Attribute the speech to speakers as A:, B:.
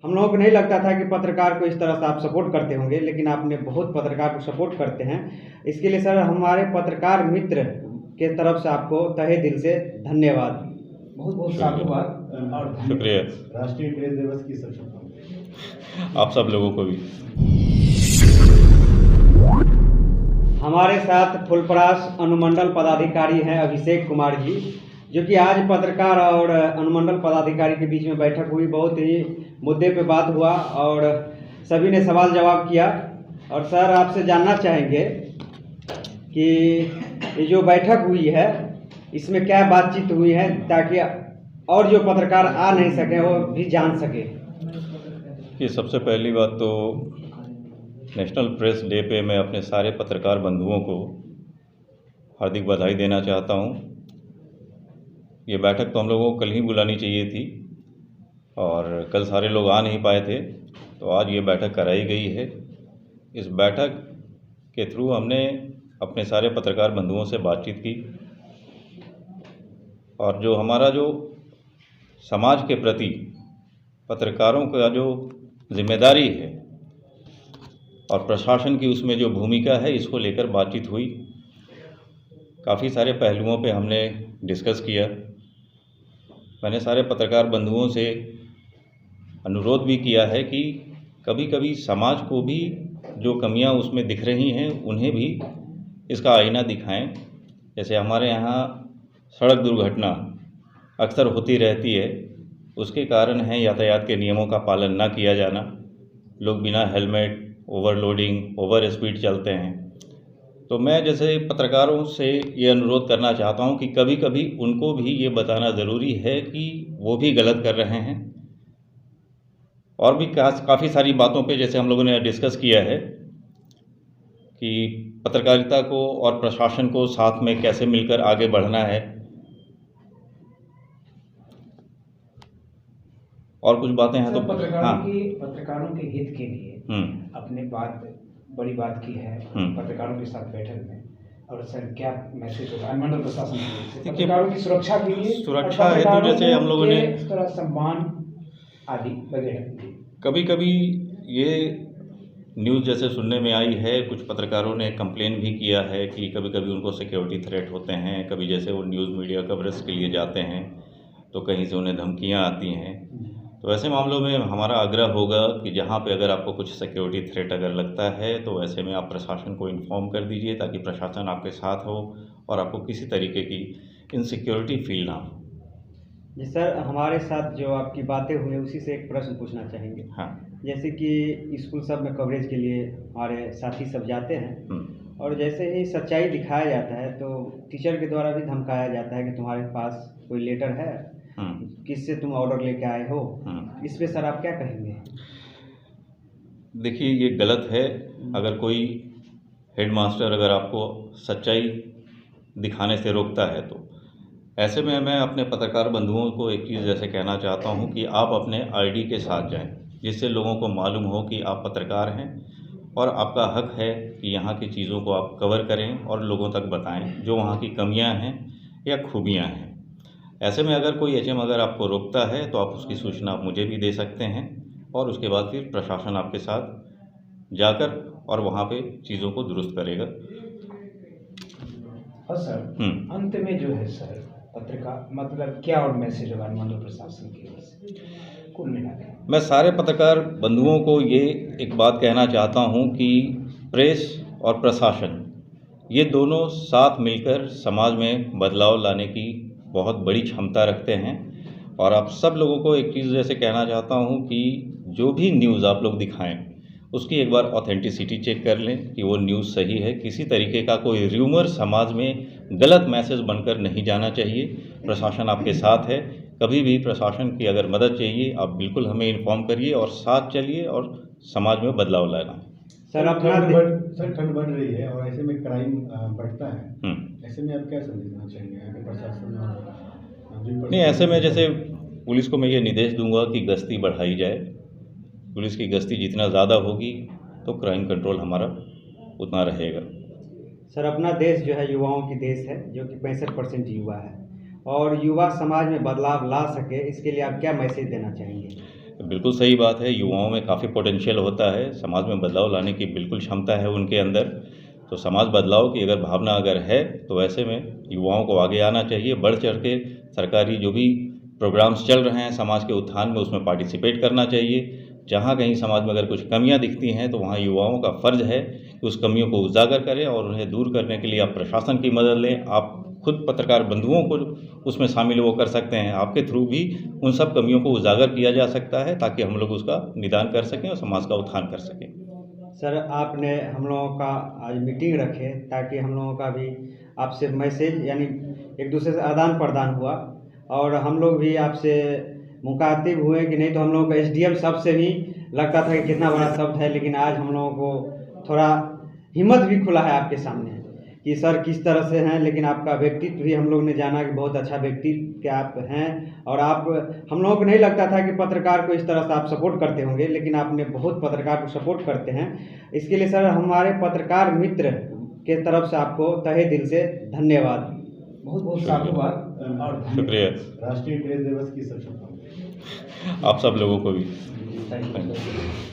A: हम लोगों को नहीं लगता था कि पत्रकार को इस तरह से आप सपोर्ट करते होंगे, लेकिन आपने बहुत पत्रकार को सपोर्ट करते हैं। इसके लिए सर हमारे पत्रकार मित्र के तरफ से आपको तहे दिल से धन्यवाद।
B: बहुत बहुत साधुवाद और
C: शुक्रिया।
B: राष्ट्रीय प्रेस दिवस की शुभकामनाएं
C: आप सब लोगों को भी।
A: हमारे साथ फुलपरास अनुमंडल पदाधिकारी हैं अभिषेक कुमार जी, जो कि आज पत्रकार और अनुमंडल पदाधिकारी के बीच में बैठक हुई। बहुत ही मुद्दे पे बात हुआ और सभी ने सवाल जवाब किया। और सर आपसे जानना चाहेंगे कि ये जो बैठक हुई है इसमें क्या बातचीत हुई है, ताकि और जो पत्रकार आ नहीं सके वो भी जान सके।
C: कि सबसे पहली बात तो नेशनल प्रेस डे पे मैं अपने सारे पत्रकार बंधुओं को हार्दिक बधाई देना चाहता हूँ। ये बैठक तो हम लोगों को कल ही बुलानी चाहिए थी और कल सारे लोग आ नहीं पाए थे, तो आज ये बैठक कराई गई है। इस बैठक के थ्रू हमने अपने सारे पत्रकार बंधुओं से बातचीत की और जो हमारा जो समाज के प्रति पत्रकारों का जो जिम्मेदारी है और प्रशासन की उसमें जो भूमिका है, इसको लेकर बातचीत हुई। काफ़ी सारे पहलुओं पे हमने डिस्कस किया। मैंने सारे पत्रकार बंधुओं से अनुरोध भी किया है कि कभी कभी समाज को भी जो कमियां उसमें दिख रही हैं उन्हें भी इसका आईना दिखाएं। जैसे हमारे यहाँ सड़क दुर्घटना अक्सर होती रहती है, उसके कारण है यातायात के नियमों का पालन ना किया जाना। लोग बिना हेलमेट, ओवरलोडिंग, ओवर स्पीड चलते हैं। तो मैं जैसे पत्रकारों से ये अनुरोध करना चाहता हूँ कि कभी कभी उनको भी ये बताना ज़रूरी है कि वो भी गलत कर रहे हैं। और भी काफ़ी सारी बातों पे जैसे हम लोगों ने डिस्कस किया है कि पत्रकारिता को और प्रशासन को साथ में कैसे मिलकर आगे बढ़ना है। और कुछ बातें हैं तो
B: पत्रकारों के हित के लिए अपने बड़ी बात की है पत्रकारों के साथ बैठक में। और सर क्या मैसेज होगा अनुमंडल प्रशासन की पत्रकारों की सुरक्षा के लिए?
C: सुरक्षा है तो जैसे हम लोगों ने
B: इस तरह सम्मान आदि वगैरह
C: कभी कभी ये न्यूज़ जैसे सुनने में आई है, कुछ पत्रकारों ने कंप्लेन भी किया है कि कभी कभी उनको सिक्योरिटी थ्रेट होते हैं। कभी जैसे वो न्यूज़ मीडिया कवरेज के लिए जाते हैं तो कहीं से उन्हें धमकियां आती हैं। तो ऐसे मामलों में हमारा आग्रह होगा कि जहाँ पे अगर आपको कुछ सिक्योरिटी थ्रेट अगर लगता है तो ऐसे में आप प्रशासन को इन्फॉर्म कर दीजिए, ताकि प्रशासन आपके साथ हो और आपको किसी तरीके की इनसिक्योरिटी फील ना हो।
A: जी सर, हमारे साथ जो आपकी बातें हुई उसी से एक प्रश्न पूछना चाहेंगे।
C: हाँ,
A: जैसे कि स्कूल सब में कवरेज के लिए हमारे साथी सब जाते हैं और जैसे ही सच्चाई दिखाया जाता है तो टीचर के द्वारा भी धमकाया जाता है कि तुम्हारे पास कोई लेटर है, किससे तुम ऑर्डर लेके आए हो। इस पे सर आप क्या कहेंगे?
C: देखिए ये गलत है। अगर कोई हेडमास्टर अगर आपको सच्चाई दिखाने से रोकता है तो ऐसे में मैं अपने पत्रकार बंधुओं को एक चीज़ जैसे कहना चाहता हूं कि आप अपने आईडी के साथ जाएं, जिससे लोगों को मालूम हो कि आप पत्रकार हैं और आपका हक है कि यहाँ की चीज़ों को आप कवर करें और लोगों तक बताएं जो वहाँ की कमियाँ हैं या खूबियाँ हैं। ऐसे में अगर कोई एचएम अगर आपको रोकता है तो आप उसकी सूचना आप मुझे भी दे सकते हैं और उसके बाद फिर प्रशासन आपके साथ जाकर और वहाँ पे चीज़ों को दुरुस्त करेगा।
B: और सर अंत में जो है सर पत्रकार मतलब क्या और मैसेज होगा अनुमंडल प्रशासन की ओर से कुल मिलाकर?
C: मैं सारे पत्रकार बंधुओं को ये एक बात कहना चाहता हूँ कि प्रेस और प्रशासन ये दोनों साथ मिलकर समाज में बदलाव लाने की बहुत बड़ी क्षमता रखते हैं। और आप सब लोगों को एक चीज़ जैसे कहना चाहता हूँ कि जो भी न्यूज़ आप लोग दिखाएं उसकी एक बार ऑथेंटिसिटी चेक कर लें कि वो न्यूज़ सही है। किसी तरीके का कोई र्यूमर समाज में गलत मैसेज बनकर नहीं जाना चाहिए। प्रशासन आपके साथ है, कभी भी प्रशासन की अगर मदद चाहिए आप बिल्कुल हमें इन्फॉर्म करिए और साथ चलिए और समाज में बदलाव लाना।
B: सर ठंड बढ़ रही है और ऐसे में क्राइम बढ़ता है, ऐसे में आप क्या संदेश देना चाहेंगे प्रशासन और?
C: नहीं, ऐसे में जैसे पुलिस को मैं ये निर्देश दूंगा कि गश्ती बढ़ाई जाए। पुलिस की गश्ती जितना ज़्यादा होगी तो क्राइम कंट्रोल हमारा उतना रहेगा।
A: सर अपना देश जो है युवाओं की देश है, जो कि 65% युवा है और युवा समाज में बदलाव ला सके, इसके लिए आप क्या मैसेज देना चाहेंगे?
C: बिल्कुल सही बात है। युवाओं में काफ़ी पोटेंशियल होता है, समाज में बदलाव लाने की बिल्कुल क्षमता है उनके अंदर। तो समाज बदलाव की अगर भावना अगर है तो ऐसे में युवाओं को आगे आना चाहिए, बढ़ चढ़ के सरकारी जो भी प्रोग्राम्स चल रहे हैं समाज के उत्थान में उसमें पार्टिसिपेट करना चाहिए। जहाँ कहीं समाज में अगर कुछ कमियां दिखती हैं तो वहाँ युवाओं का फ़र्ज़ है कि उस कमियों को उजागर करें और उन्हें दूर करने के लिए आप प्रशासन की मदद लें। आप खुद पत्रकार बंधुओं को उसमें शामिल वो कर सकते हैं, आपके थ्रू भी उन सब कमियों को उजागर किया जा सकता है ताकि हम लोग उसका निदान कर सकें और समाज का उत्थान कर सकें।
A: सर, आपने हम लोगों का आज मीटिंग रखे ताकि हम लोगों का भी आपसे मैसेज यानी एक दूसरे से आदान प्रदान हुआ और हम लोग भी आपसे मुखातिब हुए कि नहीं तो हम लोगों को एसडीएम शब्द से भी लगता था कि कितना बड़ा शब्द है, लेकिन आज हम लोगों को थोड़ा हिम्मत भी खुला है आपके सामने कि सर किस तरह से हैं, लेकिन आपका व्यक्तित्व भी हम लोग ने जाना कि बहुत अच्छा व्यक्तित्व के आप हैं। और आप हम लोगों को नहीं लगता था कि पत्रकार को इस तरह से आप सपोर्ट करते होंगे, लेकिन आपने बहुत पत्रकार को सपोर्ट करते हैं। इसके लिए सर हमारे पत्रकार मित्र के तरफ से आपको तहे दिल से धन्यवाद।
B: बहुत बहुत साधुवाद और
C: शुक्रिया।
D: राष्ट्रीय प्रेस दिवस की शुभकामनाएं।
C: आप सब लोगों को भी
B: थैंक यू।